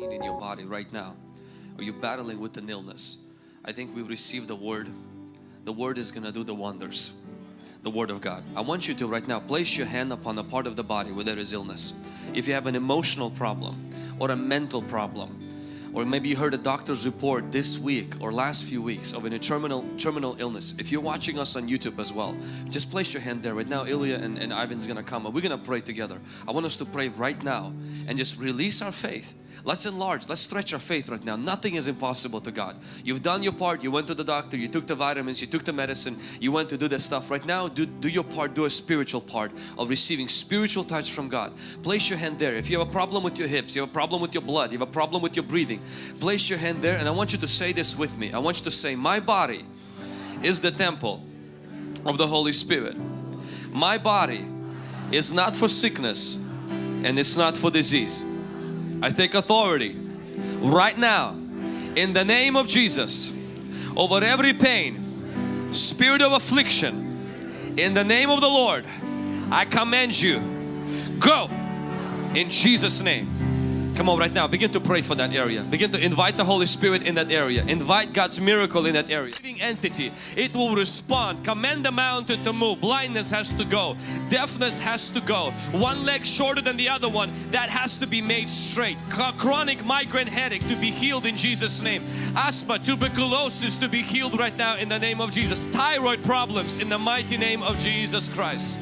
pain in your body right now, or you're battling with an illness, I think we received the word. The word is going to do the wonders. The word of God. I want you to right now place your hand upon a part of the body where there is illness. If you have an emotional problem or a mental problem, or maybe you heard a doctor's report this week or last few weeks of a terminal illness. If you're watching us on YouTube as well, just place your hand there. Right now Ilya and Ivan's gonna come and we're gonna pray together. I want us to pray right now and just release our faith. Let's enlarge, let's stretch our faith right now. Nothing is impossible to God. You've done your part, you went to the doctor, you took the vitamins, you took the medicine, you went to do this stuff. Right now, do your part, do a spiritual part of receiving spiritual touch from God. Place your hand there. If you have a problem with your hips, you have a problem with your blood, you have a problem with your breathing, place your hand there and I want you to say this with me. I want you to say, my body is the temple of the Holy Spirit. My body is not for sickness and it's not for disease. I take authority right now in the name of Jesus over every pain, spirit of affliction. In the name of the Lord, I command you, go in Jesus' name. Come on right now, begin to pray for that area. Begin to invite the Holy Spirit in that area. Invite God's miracle in that area. Living entity, it will respond. Command the mountain to move. Blindness has to go. Deafness has to go. One leg shorter than the other one, that has to be made straight. Chronic migraine headache to be healed in Jesus' name. Asthma, tuberculosis to be healed right now in the name of Jesus. Thyroid problems in the mighty name of Jesus Christ.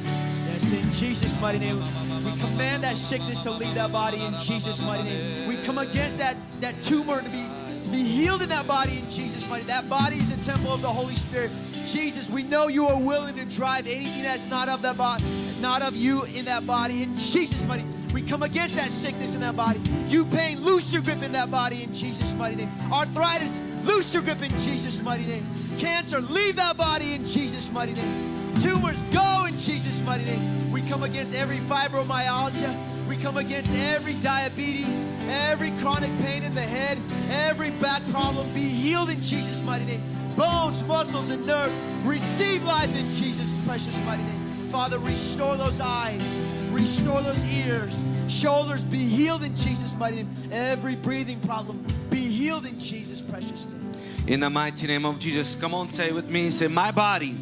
Yes, in Jesus' mighty name. We command that sickness to leave that body in Jesus' mighty name. We come against that tumor to be healed in that body in Jesus' mighty name. That body is a temple of the Holy Spirit. Jesus, we know you are willing to drive anything that's not of that body, not of you in that body in Jesus' mighty name. We come against that sickness in that body. You pain, loose your grip in that body in Jesus' mighty name. Arthritis, loose your grip in Jesus' mighty name. Cancer, leave that body in Jesus' mighty name. Tumors, go in Jesus' mighty name. We come against every fibromyalgia. We come against every diabetes, every chronic pain in the head, every back problem. Be healed in Jesus' mighty name. Bones, muscles, and nerves, receive life in Jesus' precious mighty name. Father, restore those eyes, restore those ears, shoulders, be healed in Jesus' mighty name. Every breathing problem, be healed in Jesus' precious name. In the mighty name of Jesus, come on, say it with me. Say, my body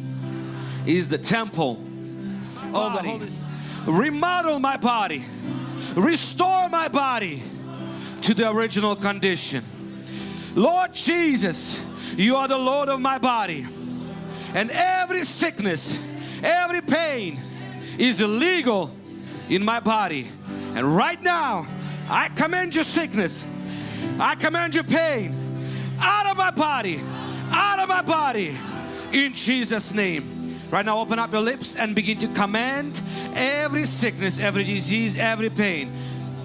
is the temple of the Holy Spirit. Remodel my body, restore my body to the original condition. Lord Jesus, you are the Lord of my body, and every sickness, every pain is illegal in my body. And right now I command your sickness, I command your pain out of my body, out of my body, in Jesus' name. Right now, open up your lips and begin to command every sickness, every disease, every pain.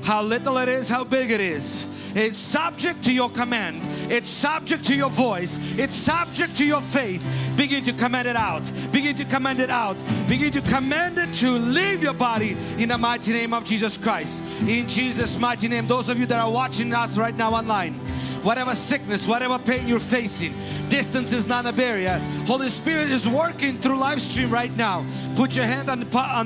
How little it is, how big it is. It's subject to your command. It's subject to your voice. It's subject to your faith. Begin to command it out. Begin to command it out. Begin to command it to leave your body in the mighty name of Jesus Christ. In Jesus' mighty name. Those of you that are watching us right now online, whatever sickness, whatever pain you're facing, distance is not a barrier. Holy Spirit is working through live stream right now. Put your hand on the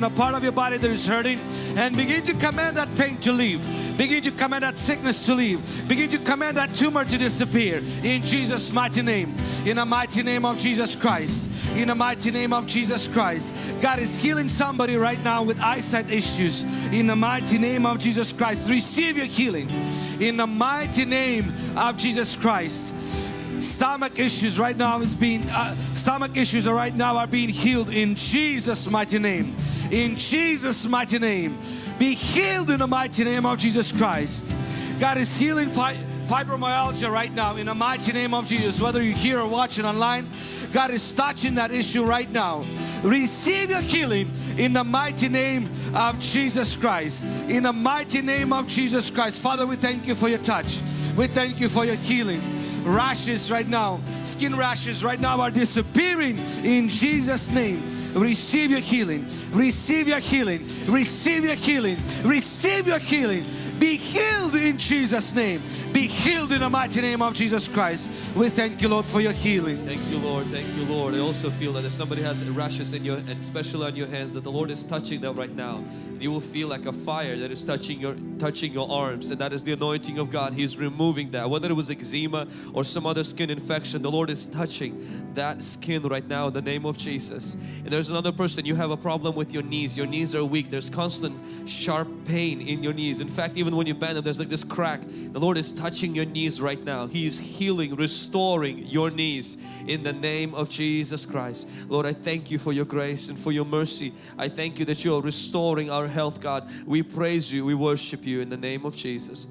part of your body that is hurting and begin to command that pain to leave. Begin to command that sickness to leave. Begin to command that tumor to disappear in Jesus' mighty name. In the mighty name of Jesus Christ. In the mighty name of Jesus Christ. God is healing somebody right now with eyesight issues. In the mighty name of Jesus Christ. Receive your healing. In the mighty name of Jesus Christ. Stomach issues right now are being healed in Jesus' mighty name. In Jesus' mighty name. Be healed in the mighty name of Jesus Christ. God is healing fibromyalgia right now in the mighty name of Jesus. Whether you're here or watching online, God is touching that issue right now. Receive your healing in the mighty name of Jesus Christ. In the mighty name of Jesus Christ. Father, we thank you for your touch. We thank you for your healing. Rashes right now, skin rashes right now are disappearing in Jesus' name. Receive your healing. Receive your healing. Receive your healing. Receive your healing. Be healed in Jesus' name. Be healed in the mighty name of Jesus Christ. We thank you, Lord, for your healing. Thank you, Lord. Thank you, Lord. I also feel that if somebody has rashes in your, and especially on your hands, that the Lord is touching them right now. You will feel like a fire that is touching your arms, and that is the anointing of God. He's removing that. Whether it was eczema or some other skin infection, the Lord is touching that skin right now in the name of Jesus. And there's another person, you have a problem with your knees. Your knees are weak. There's constant sharp pain in your knees. In fact, even when you bend them, there's like this crack. The Lord is touching your knees right now. He is healing, restoring your knees in the name of Jesus Christ. Lord, I thank you for your grace and for your mercy. I thank you that you are restoring our health, God. We praise you, we worship you in the name of Jesus.